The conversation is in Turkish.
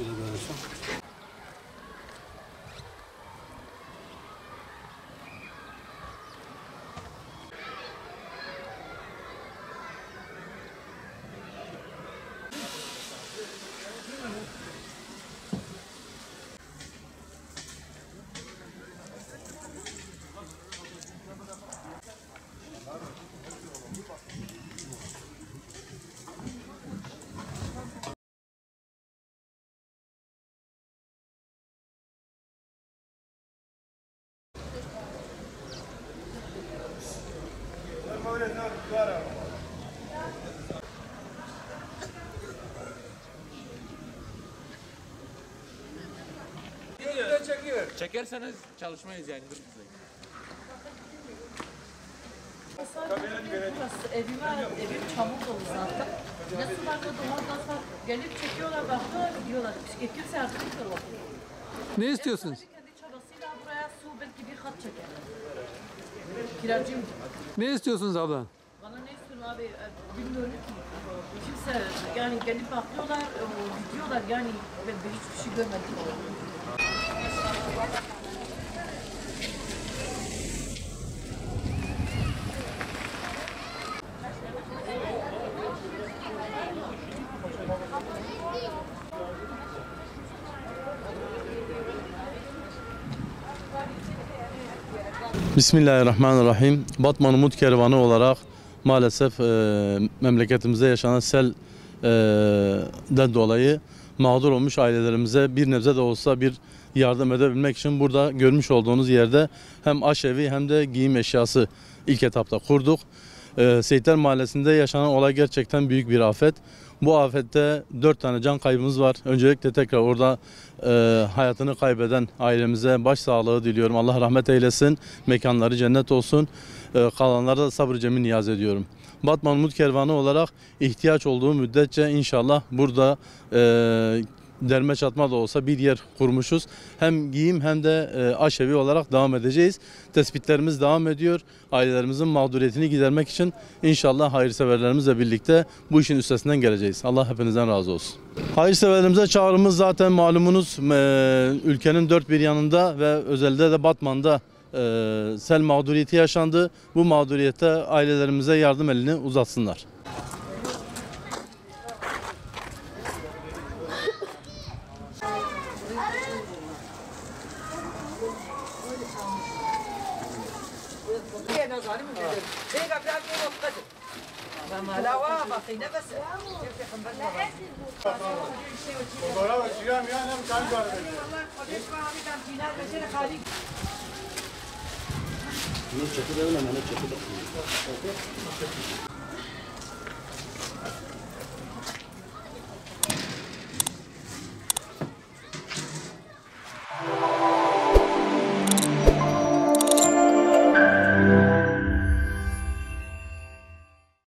Şöyle böylece. Çekerseniz çalışmayız yani. Burası evim çamur dolu zaten. Nasıl varsa domates var. Gelip çekiyorlar, bakıyorlar, gidiyorlar. Kimse yardım etmiyor. Ne istiyorsunuz? Kendi çabasıyla buraya su belki bir kat çeker. Kiracıyım. Ne istiyorsunuz abla? Bana ne istiyorsun abi? Bilmiyorum ki. Kimse yani gelip bakıyorlar, gidiyorlar yani ben hiçbir şey görmedim. Bismillahirrahmanirrahim. Batman Umut Kervanı olarak maalesef memleketimizde yaşanan selden dolayı mağdur olmuş ailelerimize bir nebze de olsa bir yardım edebilmek için burada görmüş olduğunuz yerde hem aşevi hem de giyim eşyası ilk etapta kurduk. Seyitler Mahallesi'nde yaşanan olay gerçekten büyük bir afet. Bu afette 4 tane can kaybımız var. Öncelikle tekrar orada hayatını kaybeden ailemize başsağlığı diliyorum. Allah rahmet eylesin. Mekanları cennet olsun. Kalanlara da sabır cemil niyaz ediyorum. Batman Umut Kervanı olarak ihtiyaç olduğu müddetçe inşallah burada derme çatma da olsa bir yer kurmuşuz. Hem giyim hem de aşevi olarak devam edeceğiz. Tespitlerimiz devam ediyor. Ailelerimizin mağduriyetini gidermek için inşallah hayırseverlerimizle birlikte bu işin üstesinden geleceğiz. Allah hepinizden razı olsun. Hayırseverlerimize çağrımız zaten malumunuz ülkenin dört bir yanında ve özellikle de Batman'da sel mağduriyeti yaşandı. Bu mağduriyette ailelerimize yardım elini uzatsınlar.